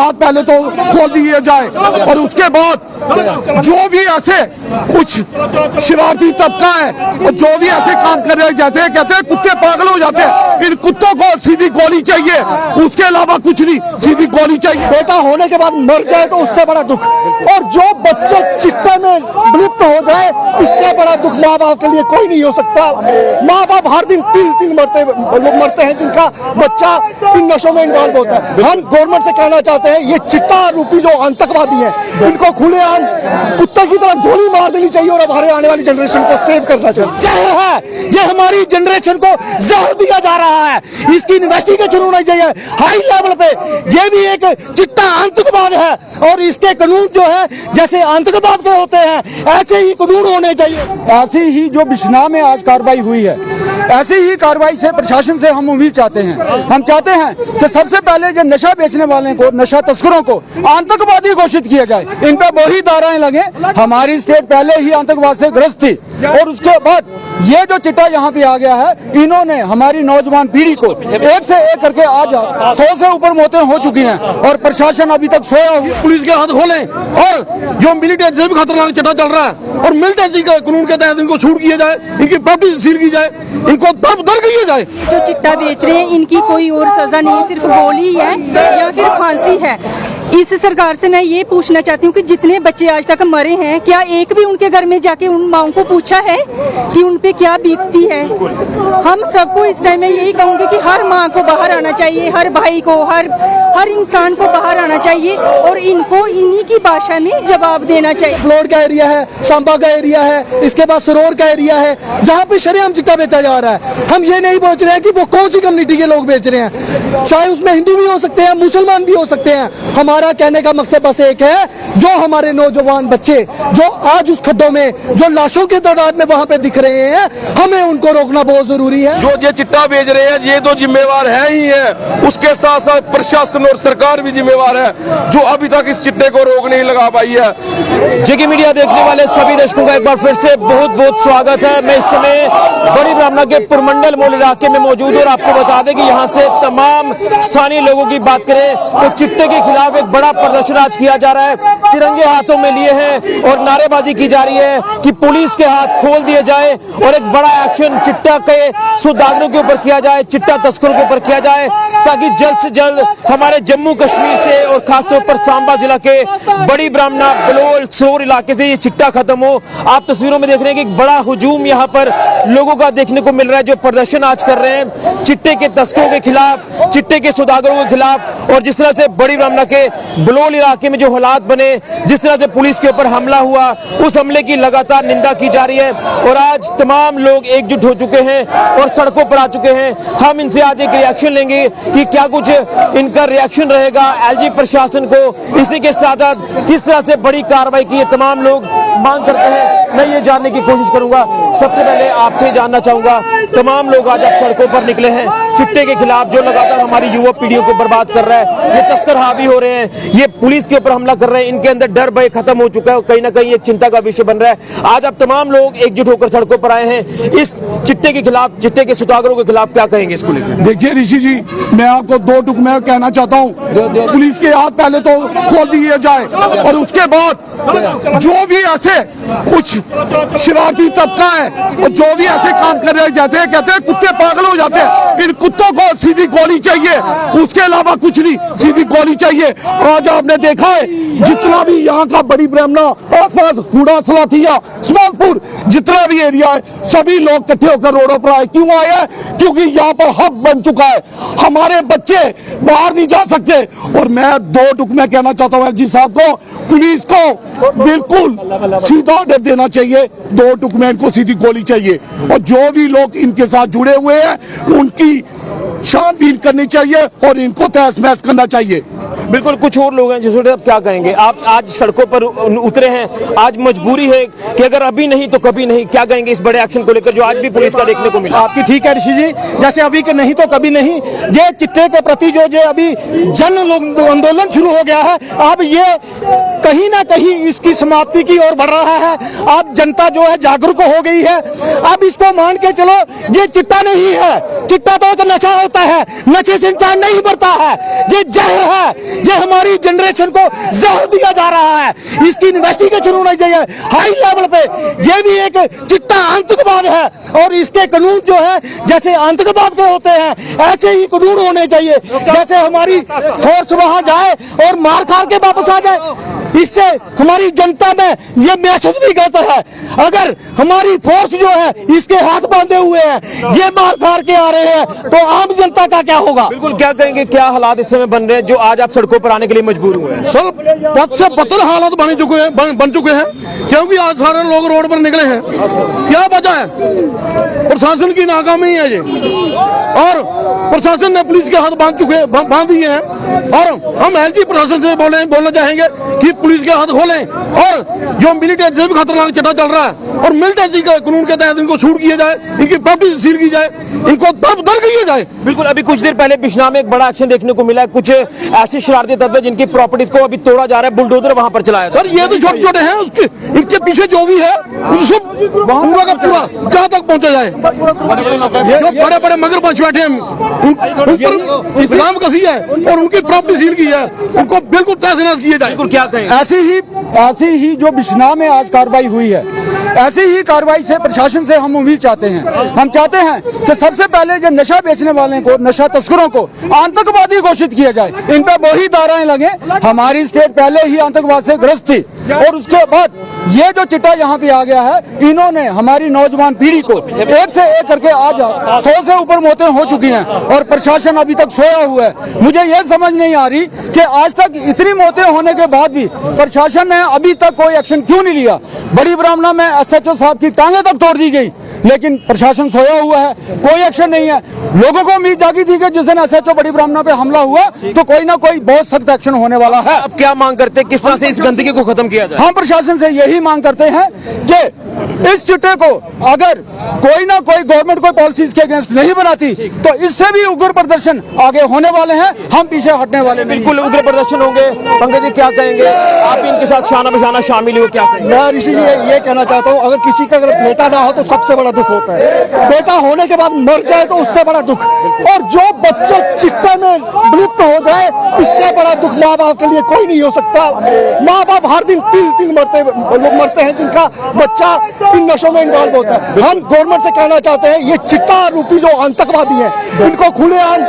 हाथ पहले तो खोल दिए जाए और उसके बाद जो भी ऐसे कुछ शरारती तबका है और जो भी ऐसे काम कर रहे जाते हैं, कहते हैं कुत्ते पागल हो जाते हैं, इन कुत्तों को सीधी गोली चाहिए, उसके अलावा कुछ नहीं, सीधी गोली चाहिए। बेटा होने के बाद मर जाए तो उससे बड़ा दुख, और जो बच्चे चिट्टे में विलुप्त हो जाए इससे बड़ा दुख माँ बाप के लिए कोई नहीं हो सकता। माँ बाप हर दिन 30 लोग मरते हैं जिनका बच्चा इन नशों में इन्वॉल्व होता है। हम गवर्नमेंट से कहना चाहते हैं ये चिट्टा रूपी जो आतंकवादी हैं इनको खुलेआम कुत्ते की तरह गोली मार देनी चाहिए और हमारे आने वाली जनरेशन को सेव करना चाहिए। जहर है, ये हमारी जनरेशन को जहर दिया जा रहा है, इसकी इन्वेस्टिगेशन होनी चाहिए हाई लेवल पे। ये भी एक चिट्टा आतंकवाद है और इसके कानून जो है जैसे आतंकवाद के होते हैं ऐसे ही कानून होने चाहिए। ऐसी ही जो बिश्नाह में आज कार्रवाई हुई है, ऐसी ही कार्रवाई से प्रशासन से हम उम्मीद चाहते हैं। हम चाहते हैं कि सबसे पहले जो नशा बेचने वाले को, नशा तस्करों को आतंकवादी घोषित किया जाए, इन पर वही धाराएं लगे। हमारी स्टेट पहले ही आतंकवाद से ग्रस्त थी और उसके बाद ये जो चिट्टा यहाँ पे आ गया है, इन्होंने हमारी नौजवान पीढ़ी को एक से एक करके आज 100 से ऊपर मौतें हो चुकी हैं और प्रशासन अभी तक सोया हुआ। पुलिस के हाथ खोलें और जो मिलिटेंसी से भी खतरनाक चिट्टा चल रहा है और मिलिटेंसी के कानून के तहत इनको छूट किया जाए, इनकी प्रॉपर्टी सील की जाए, इनको दर किया जाए। जो चिट्टा बेच रहे हैं इनकी कोई और सजा नहीं है, सिर्फ गोली है या फिर फांसी है। इस सरकार से मैं ये पूछना चाहती हूँ कि जितने बच्चे आज तक मरे हैं, क्या एक भी उनके घर में जाके उन माओं को पूछा है कि उन पे क्या बीतती है? हम सबको इस टाइम में यही कहूँगी कि हर माँ को बाहर आना चाहिए, हर भाई को, हर इंसान को बाहर आना चाहिए और इनको इन्हीं की भाषा में जवाब देना चाहिए। फ्लोर का एरिया है, सांबा का एरिया है, इसके बाद सरोर का एरिया है जहाँ पे शरेआम चिट्टा बेचा जा रहा है। हम ये नहीं पूछ रहे हैं कि वो कौन सी कम्युनिटी के लोग बेच रहे हैं, चाहे उसमें हिंदू भी हो सकते हैं, मुसलमान भी हो सकते हैं। हमारा कहने का मकसद बस एक है, जो हमारे नौजवान बच्चे जो आज उस खड्डों में जो लाशों के तादाद में वहाँ पे दिख रहे हैं, हमें उनको रोकना बहुत जरूरी है। जो ये चिट्टा बेच रहे हैं ये तो जिम्मेवार है ही है, उसके साथ साथ प्रशासन और सरकार भी जिम्मेवार है जो अभी तक इस चिट्टे को रोक नहीं लगा पाई है। जेके मीडिया देखने वाले सभी दर्शकों का एक बार फिर से बहुत बहुत स्वागत है। मैं इस समय बड़ी ब्राह्मणा के पुरमंडल मोल इलाके में मौजूद हूं और आपको बता दें कि यहाँ से तमाम स्थानीय लोगों की बात करें तो चिट्टे के खिलाफ एक बड़ा प्रदर्शन आज किया जा रहा है। तिरंगे हाथों में लिए हैं और नारेबाजी की जा रही है कि पुलिस के हाथ खोल दिए जाए और एक बड़ा एक्शन चिट्टा के सौदागरों के ऊपर किया जाए, चिट्टा तस्करों के ऊपर किया जाए, ताकि जल्द से जल्द हमारे जम्मू कश्मीर से और खासतौर पर सांबा जिला के बड़ी ब्राह्मणा, बलोल, सोर इलाके से ये चिट्टा खत्म हो। आप तस्वीरों में देख रहे हैं कि बड़ा हुजूम यहाँ पर लोगों का देखने को मिल रहा है जो प्रदर्शन आज कर रहे हैं चिट्टे के तस्करों के खिलाफ, चिट्टे के सौदागरों के खिलाफ। और जिस तरह से बड़ी ब्राह्मणा के बलोल इलाके में जो हालात बने, जिस तरह से पुलिस के ऊपर हमला हुआ, उस हमले की लगातार निंदा की जा रही है और आज तमाम लोग एकजुट हो चुके हैं और सड़कों पर आ चुके हैं। हम इनसे आज एक रिएक्शन लेंगे कि क्या कुछ इनका रिएक्शन रहेगा एलजी प्रशासन को, इसी के साथ साथ किस तरह से बड़ी कार्रवाई की तमाम लोग मांग करते हैं, मैं ये जानने की कोशिश करूंगा। सबसे पहले आपसे जानना चाहूंगा, तमाम लोग आज आप सड़कों पर निकले हैं चिट्टे के खिलाफ जो लगातार हमारी युवा पीढ़ियों को बर्बाद कर रहा है, ये तस्कर हावी हो रहे हैं, ये पुलिस के ऊपर हमला कर रहे हैं, इनके अंदर डर भय खत्म हो चुका है और कहीं ना कहीं एक चिंता का विषय बन रहा है। आज आप तमाम लोग एकजुट होकर सड़कों पर आए हैं, इस चिट्टे के खिलाफ, चिट्टे के सौदागरों के खिलाफ क्या कहेंगे इसको लेकर? देखिए ऋषि जी, मैं आपको दो टुक में कहना चाहता हूँ, पुलिस के हाथ पहले तो खोल दिए जाए और उसके बाद जो भी ऐसे कुछ शरारती तबका है और जो भी ऐसे काम कर रहे जाते हैं, कहते हैं कुत्ते पागल हो जाते हैं, इन कुत्तों को सीधी गोली चाहिए, उसके अलावा कुछ नहीं, सीधी गोली चाहिए। आज आपने देखा है जितना भी यहाँ का बड़ी ब्राह्मणा, आसपास हुड़ा, सलाथिया, स्मालपुर, जितना भी एरिया है, सभी लोग इकट्ठे होकर रोडों पर आए। क्यों आए हैं? क्योंकि यहाँ पर हब बन चुका है, हमारे बच्चे बाहर नहीं जा सकते। और मैं दो टुक में कहना चाहता हूँ एलजी साहब को, पुलिस को बिल्कुल सीधा ऑर्डर देना चाहिए, दो टुक में इनको सीधी गोली चाहिए और जो भी लोग इनके साथ जुड़े हुए हैं उनकी छानबीन करनी चाहिए और इनको तहस महस करना चाहिए। बिल्कुल, कुछ और लोग हैं जिसको आप क्या कहेंगे? आप आज सड़कों पर उतरे हैं, आज मजबूरी है कि अगर अभी नहीं तो कभी नहीं, क्या कहेंगे इस बड़े एक्शन को लेकर जो आज भी पुलिस का देखने को मिला? आपकी ठीक है ऋषि जी, जैसे अभी के नहीं तो कभी नहीं, ये चिट्टे के प्रति जो अभी जन आंदोलन शुरू हो गया है, अब ये कहीं ना कहीं इसकी समाप्ति की ओर बढ़ रहा है। अब जनता जो है जागरूक हो गई है। अब इसको मान के चलो, ये चिट्टा नहीं है, चिट्टा तो एक नशा होता है, नशे से इंसान नहीं मरता है, ये जहर है, ये हमारी हमारी जनरेशन को जहर दिया जा रहा है। इसकी इन्वेस्टिगेशन होनी चाहिए हाई लेवल पे। ये भी एक चिट्टा आतंकवाद है और इसके कानून जो है जैसे आतंकवाद के होते हैं ऐसे ही कानून होने चाहिए। जैसे हमारी फोर्स वहां जाए और मार खार के वापस आ जाए, इससे हमारी जनता में ये मैसेज भी गलत है। अगर हमारी फोर्स जो है इसके हाथ बांधे हुए हैं, ये मार खार के आ रहे हैं, तो आम जनता का क्या होगा? बिल्कुल, क्या कहेंगे, क्या हालात इस समय बन रहे हैं जो आज आप सड़कों पर आने के लिए मजबूर हुए हैं? सर पद से बदतर हालात बन चुके हैं क्योंकि आज सारे लोग रोड पर निकले हैं। क्या वजह है? प्रशासन की नाकामी है ये, और प्रशासन ने पुलिस के हाथ बांध दिए हैं। और हम एलजी प्रशासन से बोलना चाहेंगे कि पुलिस के हाथ खोलें, और जो मिलिटेंसी से भी खतरनाक चट्टा चल रहा है और मिलिटेंसी के कानून के तहत इनको छूट किया जाए, इनकी प्रॉपर्टी सील की जाए, इनको दर किया जाए। बिल्कुल, अभी कुछ देर पहले बिश्नाह में एक बड़ा एक्शन देखने को मिला है। कुछ ऐसे शरारती तत्व जिनकी प्रॉपर्टीज को अभी तोड़ा जा रहा है, बुलडोजर वहां पर चलाया जा रहा सर ये तो छोटे छोटे हैं, उसके इनके पीछे जो भी है सब पूरा का पूरा कहाँ तक पहुंचा जाए। जो बड़े बड़े मगरमच्छ बैठे हैं उन पर गुलाम कसी है और उनकी प्रॉपर्टी सील की है, उनको बिल्कुल तहस-नहस किए जाए। बिल्कुल, क्या कहें? ऐसी ही जो बिश्नाह में आज कार्रवाई हुई है, ऐसी ही कार्रवाई से प्रशासन से हम उम्मीद चाहते हैं। हम चाहते हैं कि सबसे पहले जो नशा बेचने वाले को, नशा तस्करों को आतंकवादी घोषित किया जाए, इन पर वही धाराएं लगे। हमारी स्टेट पहले ही आतंकवाद से ग्रस्त थी और उसके बाद ये जो चिट्टा यहाँ पे आ गया है, इन्होंने हमारी नौजवान पीढ़ी को एक से एक करके आज 100 से ऊपर मौतें हो चुकी हैं और प्रशासन अभी तक सोया हुआ है। मुझे ये समझ नहीं आ रही कि आज तक इतनी मौतें होने के बाद भी प्रशासन ने अभी तक कोई एक्शन क्यों नहीं लिया। बड़ी ब्राह्मणा में SHO साहब की टांगें तक तोड़ दी गई, लेकिन प्रशासन सोया हुआ है, कोई एक्शन नहीं है। लोगों को उम्मीद जागी थी कि जिस दिन SHO बड़ी ब्राह्मणा पे हमला हुआ तो कोई ना कोई बहुत सख्त एक्शन होने वाला है। अब क्या मांग करते हैं, किस तरह से इस गंदगी को खत्म किया जाए? हम प्रशासन से यही मांग करते हैं कि इस चिट्टे को अगर कोई ना कोई गवर्नमेंट कोई पॉलिसीज के अगेंस्ट नहीं बनाती तो इससे भी उग्र प्रदर्शन आगे होने वाले हैं, हम पीछे हटने वाले नहीं। बिल्कुल उग्र प्रदर्शन होंगे। पंकज जी, क्या कहेंगे? आप भी इनके साथ शाना बशाना शामिल हो, क्या कहेंगे? मैं ऋषि जी ये कहना चाहता हूँ, अगर किसी का अगर बेटा ना हो तो सबसे बड़ा दुख होता है। बेटा होने के बाद मर जाए तो उससे बड़ा दुख, और जो बच्चे चिट्टे में विलुप्त हो जाए इससे बड़ा दुख माँ बाप के लिए कोई नहीं हो सकता। माँ बाप हर दिन तिल लोग मरते हैं जिनका बच्चा इन नशों में इन्वॉल्व होता है। हम गवर्नमेंट से कहना चाहते हैं ये चिट्टा रूपी जो आतंकवादी है इनको खुलेआम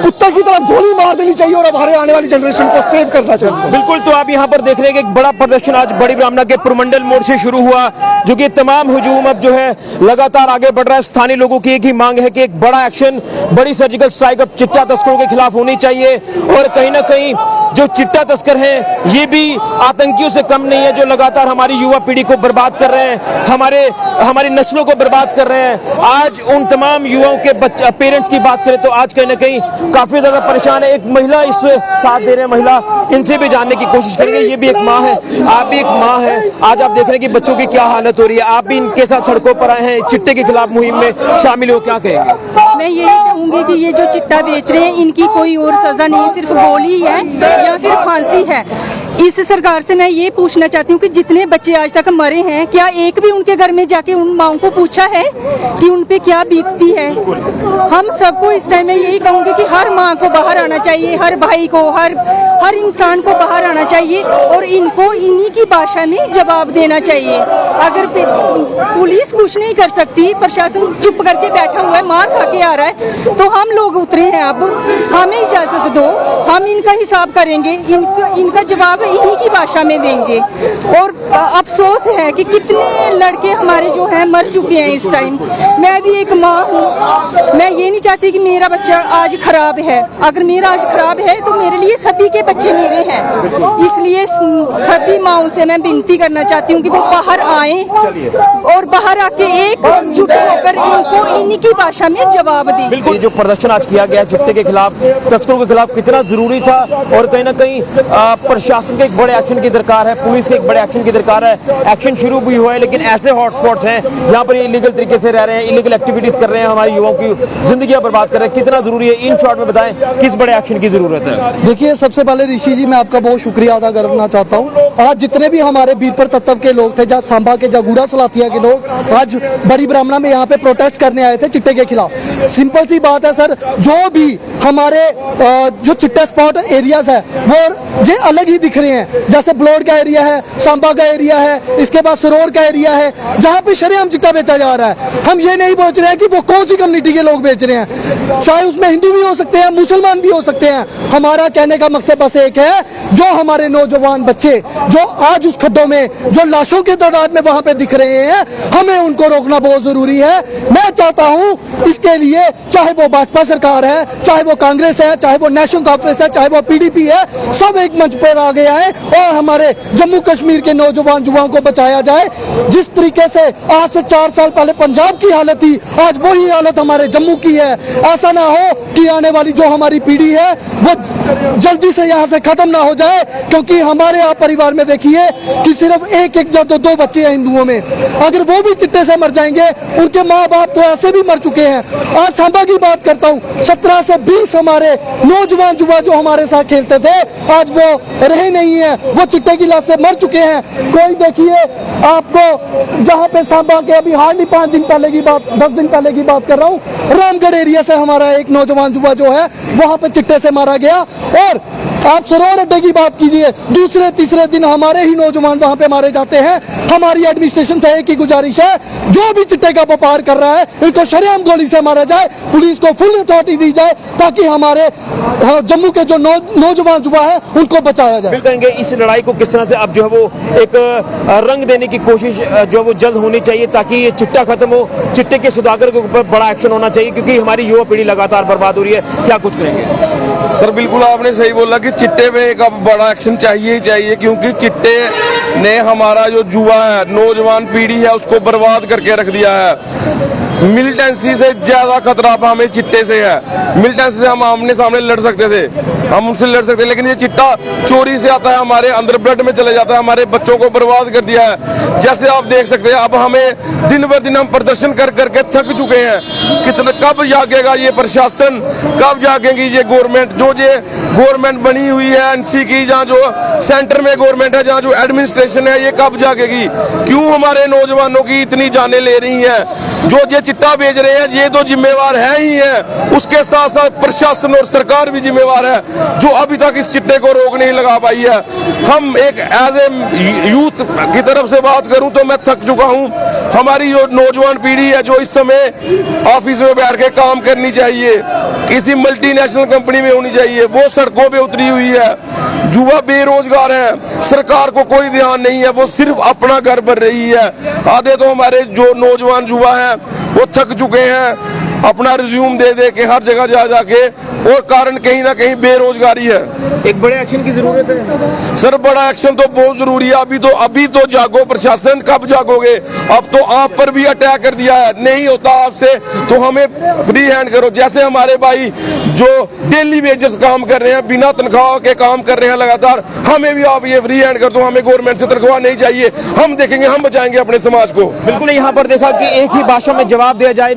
कुत्ते की तरह गोली मार देनी चाहिए और हमारे आने वाली जनरेशन को सेव करना चाहिए। बिल्कुल, तो आप यहाँ पर देख रहे हैं कि एक बड़ा प्रदर्शन आज बड़ी ब्राह्मणा के पुरमंडल मोड़ से शुरू हुआ, जो कि तमाम हुजूम अब जो है लगातार आगे बढ़ रहा है। स्थानीय लोगों की एक ही मांग है कि एक बड़ा एक्शन, बड़ी सर्जिकल स्ट्राइक अब चिट्टा तस्करों के खिलाफ होनी चाहिए। और कहीं ना कहीं जो चिट्टा तस्कर हैं ये भी आतंकियों से कम नहीं है, जो लगातार हमारी युवा पीढ़ी को बर्बाद कर रहे हैं, हमारी नस्लों को बर्बाद कर रहे हैं। आज उन तमाम युवाओं के पेरेंट्स की बात करें तो आज कहीं ना कहीं काफी ज्यादा परेशान है। एक महिला इस साथ दे रहे हैं, महिला, इनसे भी जानने की कोशिश करेंगे। ये भी एक माँ है, आप भी एक माँ है, आज आप देख रहे हैं कि बच्चों की क्या हालत हो रही है। आप भी इनके साथ सड़कों पर आए हैं, चिट्टे के खिलाफ मुहिम में शामिल हो, क्या कहेंगे? मैं यही कहूँगी कि ये जो चिट्टा बेच रहे हैं इनकी कोई और सजा नहीं, सिर्फ गोली है या फिर फांसी है। इस सरकार से मैं ये पूछना चाहती हूँ कि जितने बच्चे आज तक मरे हैं, क्या एक भी उनके घर में जाके उन माओं को पूछा है कि उन पे क्या बीतती है? हम सबको इस टाइम में यही कहूँगी कि हर माँ को बाहर आना चाहिए, हर भाई को, हर इंसान को बाहर आना चाहिए और इनको इन्हीं की भाषा में जवाब देना चाहिए। अगर पुलिस कुछ नहीं कर सकती, प्रशासन चुप करके बैठा हुआ है, मार खा के आ रहा है, तो हम लोग उतरे हैं। अब हमें इजाजत दो, हम इनका हिसाब करेंगे, इनका जवाब इन्हीं की भाषा में देंगे। और अफसोस है कि कितने लड़के हमारे जो हैं मर चुके हैं इस टाइम। मैं भी एक माँ हूँ, मैं ये नहीं चाहती कि मेरा बच्चा आज खराब है। अगर मेरा आज खराब है तो मेरे लिए सभी के बच्चे मेरे हैं। इसलिए सभी माँओं से मैं विनती करना चाहती हूँ कि वो बाहर आएं और बाहर आके एकजुट होकर इनको इन्हीं की भाषा में जवाब दें। बिल्कुल, जो प्रदर्शन आज किया गया चिट्टे के खिलाफ, तस्करों के खिलाफ, कितना जरूरी था और कहीं ना कहीं प्रशासन के एक बड़े एक्शन की दरकार है, पुलिस के एक बड़े एक्शन की दरकार है। एक्शन शुरू भी हुआ है, लेकिन ऐसे हॉटस्पॉट्स हैं यहाँ पर ये इलीगल तरीके से रह रहे हैं, इलीगल एक्टिविटीज कर रहे हैं, हमारे युवाओं की जिंदगियां बर्बाद कर रहे हैं। कितना जरूरी है, इन शॉर्ट में बताएं किस बड़े एक्शन की जरूरत है? देखिए, सबसे पहले ऋषि जी मैं आपका बहुत शुक्रिया अदा करना चाहता हूँ। आज जितने भी हमारे बीरपुर तत्व के लोग थे, जहाँ सांबा के जागूड़ा सलाथिया के लोग आज बड़ी ब्राह्मणा में यहाँ पे प्रोटेस्ट करने आए थे चिट्टे के खिलाफ। सिंपल सी बात है सर, जो भी हमारे जो चिट्टे स्पॉट एरियाज है वो ये अलग ही दिख रहे हैं। जैसे ब्लॉड का एरिया है, सांबा का एरिया है, इसके बाद सरोर का एरिया है, जहाँ पे शरेआम चिट्टा बेचा जा रहा है। हम ये नहीं पूछ रहे हैं कि वो कौन सी कम्युनिटी के लोग बेच रहे हैं, चाहे उसमें हिंदू भी हो सकते हैं, मुसलमान भी हो सकते हैं। हमारा कहने का मकसद बस एक है, जो हमारे नौजवान बच्चे जो आज उस खड्डों में जो लाशों के तादाद में वहां पे दिख रहे हैं, हमें उनको रोकना बहुत जरूरी है। मैं चाहता हूं इसके लिए, चाहे वो भाजपा सरकार है, चाहे वो कांग्रेस है, चाहे वो नेशनल कॉन्फ्रेंस है, चाहे वो पीडीपी है, सब एक मंच पर आ गया है और हमारे जम्मू कश्मीर के नौजवान युवाओं को बचाया जाए। जिस तरीके से आज से 4 साल पहले पंजाब की हालत थी, आज वही हालत हमारे जम्मू की है। ऐसा ना हो कि आने वाली जो हमारी पीढ़ी है वो जल्दी से यहाँ से खत्म ना हो जाए, क्योंकि हमारे यहाँ परिवार में देखिए कि सिर्फ एक या दो बच्चे हैं हिंदुओं में। अगर वो भी चिट्टे से मर जाएंगे, उनके माँ बाप तो ऐसे भी मर चुके हैं। आज सांबा की बात करता हूँ, 17 से 20 हमारे नौजवान युवा जो हमारे साथ खेलते थे, आज वो रहे नहीं है, वो चिट्टे की लाश से मर चुके हैं। कोई देखिए आपको जहाँ पे सांबा के अभी हार्डली 5 दिन पहले की बात, 10 दिन पहले की बात कर रहा हूँ, रामगढ़ एरिया से हमारा एक नौजवान युवा जो है वहाँ पे चिट्टे से मारा गया। और आप सरोवर अड्डे की बात कीजिए, दूसरे तीसरे दिन हमारे ही नौजवान वहां पे मारे जाते हैं। हमारी एडमिनिस्ट्रेशन से एक ही गुजारिश है, जो भी चिट्टे का व्यापार कर रहा है इनको शरेआम गोली से मारा जाए, पुलिस को फुल अथॉरिटी दी जाए, ताकि हमारे जम्मू के जो नौजवान युवा है उनको बचाया जाए। कहेंगे इस लड़ाई को किस तरह से अब जो है वो एक रंग देने की कोशिश जो है वो जल्द होनी चाहिए, ताकि ये चिट्टा खत्म हो, चिट्टे के सौदागर के ऊपर बड़ा एक्शन होना चाहिए, क्योंकि हमारी युवा पीढ़ी लगातार बर्बाद हो रही है। क्या कुछ करेंगे सर? बिल्कुल आपने सही बोला कि चिट्टे पे एक अब बड़ा एक्शन चाहिए ही चाहिए, क्योंकि चिट्टे ने हमारा जो युवा है, नौजवान पीढ़ी है, उसको बर्बाद करके रख दिया है। मिलिटेंसी से ज्यादा खतरा अब हमें चिट्टे से है। मिलिटेंसी से हम आमने सामने लड़ सकते थे, हम उनसे लड़ सकते, लेकिन ये चिट्टा चोरी से आता है, हमारे अंदर ब्लड में चले जाता है, हमारे बच्चों को बर्बाद कर दिया है। जैसे आप देख सकते हैं, अब हमें दिन ब दिन हम प्रदर्शन कर करके थक चुके हैं। कितना कब जागेगा ये प्रशासन, कब जागेगी ये गवर्नमेंट, जो ये गवर्नमेंट बनी हुई है एनसी की, जहाँ जो सेंटर में गवर्नमेंट है, जहाँ जो एडमिनिस्ट्रेशन है, ये कब जागेगी? क्यों हमारे नौजवानों की इतनी जानें ले रही हैं? जो ये चिट्टा बेच रहे हैं ये तो जिम्मेवार है ही है, उसके साथ साथ प्रशासन और सरकार भी जिम्मेवार है, जो अभी तक इस चिट्टे को रोक नहीं लगा पाई है। हम एक एज ए यूथ की तरफ से बात करूं तो मैं थक चुका हूं। हमारी जो नौजवान पीढ़ी है, जो इस समय ऑफिस में बैठ के काम करनी चाहिए, किसी मल्टीनेशनल कंपनी में होनी चाहिए, वो सड़कों पे उतरी हुई है। युवा बेरोजगार है, सरकार को कोई ध्यान नहीं है, वो सिर्फ अपना घर भर रही है। आधे तो हमारे जो नौजवान युवा हैं वो थक चुके हैं अपना रिज्यूम दे दे के हर जगह जा जाके, और कारण कहीं ना कहीं बेरोजगारी है। एक बड़े एक्शन की जरूरत है सर, बड़ा एक्शन तो बहुत जरूरी है। अभी तो जागो प्रशासन, कब जागोगे? अब तो आप पर भी अटैक कर दिया है, नहीं होता आपसे तो हमें फ्री हैंड करो। जैसे हमारे भाई जो डेली वेजेस काम कर रहे हैं, बिना तनख्वाह के काम कर रहे हैं लगातार, हमें भी आप ये फ्री हैंड कर दो। हमें गवर्नमेंट से तनख्वाह नहीं चाहिए, हम देखेंगे, हम बचाएंगे अपने समाज को। बिल्कुल, यहाँ पर देखा कि एक ही भाषा में जवाब दिया जाए,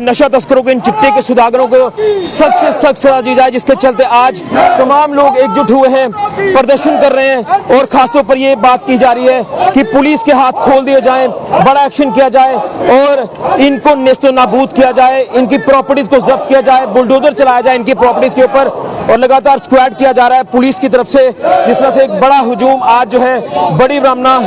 नशा तस्करों को, इन चिट्टे के सौदागरों को सख्त से सख्त सजा दी जाए, जिसके चलते आज तमाम लोग एकजुट हुए हैं, प्रदर्शन कर रहे हैं। और खासतौर पर ये बात की जा रही है कि पुलिस के हाथ खोल दिए जाएं, बड़ा एक्शन किया जाए और इनको नेस्तो नाबूद किया जाए, इनकी प्रॉपर्टीज को जब्त किया जाए, बुलडोजर चलाया जाए इनकी प्रॉपर्टीज के ऊपर। और लगातार स्क्वाड किया जा रहा है पुलिस की तरफ से, जिस तरह से एक बड़ा हुजूम आज जो है बड़ी ब्राह्मणा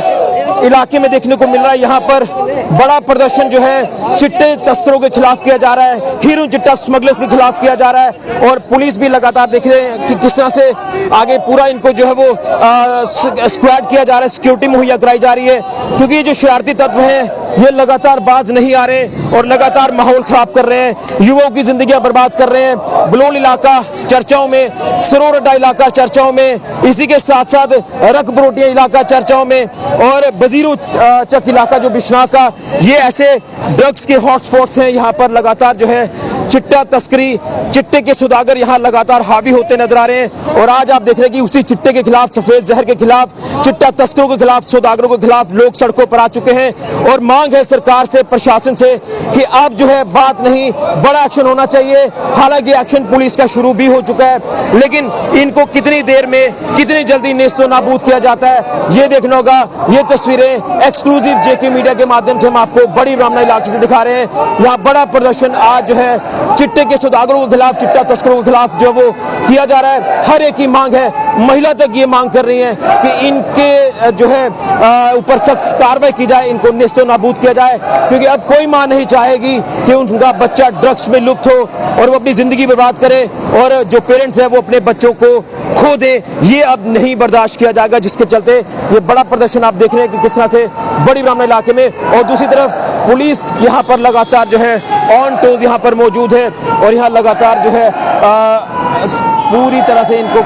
इलाके में देखने को मिल रहा है। यहाँ पर बड़ा प्रदर्शन जो है चिट्टे तस्करों के खिलाफ किया जा रहा है, हीरोइन चिट्टा स्मगलर्स के खिलाफ किया जा रहा है। और पुलिस भी लगातार देख रहे हैं कि किस तरह से आगे पूरा इनको जो है वो स्क्वाड किया जा रहा है, सिक्योरिटी मुहैया कराई जा रही है, क्योंकि ये जो शरारती तत्व हैं ये लगातार बाज नहीं आ रहे और लगातार माहौल खराब कर रहे हैं, युवाओं की जिंदगियां बर्बाद कर रहे हैं। बलोल इलाका चर्चाओं में, सरोर अड्डा इलाका चर्चाओं में, इसी के साथ साथ रक बरोटिया इलाका चर्चाओं में, और बजीरू चक इलाका जो बिश्नाह का, ये ऐसे ड्रग्स के हॉटस्पॉट्स हैं। यहाँ पर लगातार जो है चिट्टा तस्करी, चिट्टे के सौदागर यहाँ लगातार हावी होते नजर आ रहे हैं। और आज आप देख रहे हैं कि उसी चिट्टे के खिलाफ, सफेद जहर के खिलाफ, चिट्टा तस्करों के खिलाफ, सौदागरों के खिलाफ लोग सड़कों पर आ चुके हैं। और मांग है सरकार से, प्रशासन से कि अब जो है बात नहीं, बड़ा एक्शन होना चाहिए। हालांकि एक्शन पुलिस का शुरू भी हो चुका है, लेकिन इनको कितनी देर में, कितनी जल्दी नेस्तो नाबूद किया जाता है, ये देखना होगा। ये तस्वीरें एक्सक्लूसिव जेके मीडिया के माध्यम से हम आपको बड़ी ब्राह्मणा इलाके से दिखा रहे हैं। यहाँ बड़ा प्रदर्शन आज जो है चिट्टे के सौदागरों के खिलाफ, चिट्टा तस्करों के खिलाफ जो वो किया जा रहा है। हर एक की मांग है, महिला तक ये मांग कर रही है कि इनके जो है ऊपर सख्त कार्रवाई की जाए, इनको नेस्तो नाबूद किया जाए, क्योंकि अब कोई मां नहीं चाहेगी कि उनका बच्चा ड्रग्स में लुप्त हो और वो अपनी जिंदगी बर्बाद करे और जो पेरेंट्स हैं वो अपने बच्चों को खो दे। ये अब नहीं बर्दाश्त किया जाएगा, जिसके चलते ये बड़ा प्रदर्शन आप देख रहे हैं कि किस तरह से बड़ी ब्राह्मणा इलाके में। और दूसरी तरफ पुलिस यहाँ पर लगातार जो है ऑन टोज यहाँ पर मौजूद है और यहाँ लगातार जो है पूरी तरह से इनको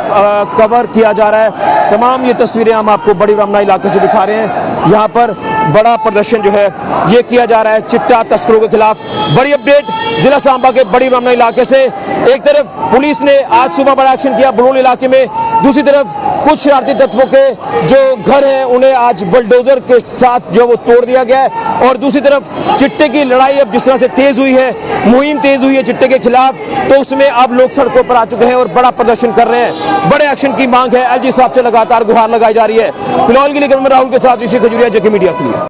कवर किया जा रहा है। तमाम ये तस्वीरें हम आपको बड़ी ब्राह्मणा इलाके से दिखा रहे हैं। यहाँ पर बड़ा प्रदर्शन जो है ये किया जा रहा है चिट्टा तस्करों के खिलाफ। बड़ी अपडेट जिला सांबा के बड़ी ब्राह्मणा इलाके से। एक तरफ पुलिस ने आज सुबह बड़ा एक्शन किया बड़ोल इलाके में, दूसरी तरफ कुछ शरारती तत्वों के जो घर हैं उन्हें आज बुलडोजर के साथ जो वो तोड़ दिया गया है। और दूसरी तरफ चिट्टे की लड़ाई अब जिस तरह से तेज हुई है, मुहिम तेज हुई है चिट्टे के खिलाफ, तो उसमें अब लोग सड़कों पर आ चुके हैं और बड़ा प्रदर्शन कर रहे हैं। बड़े एक्शन की मांग है, एलजी साहब से लगातार गुहार लगाई जा रही है। फिलहाल के लिए राहुल के साथ ऋषि खजूरिया, जेके मीडिया के लिए।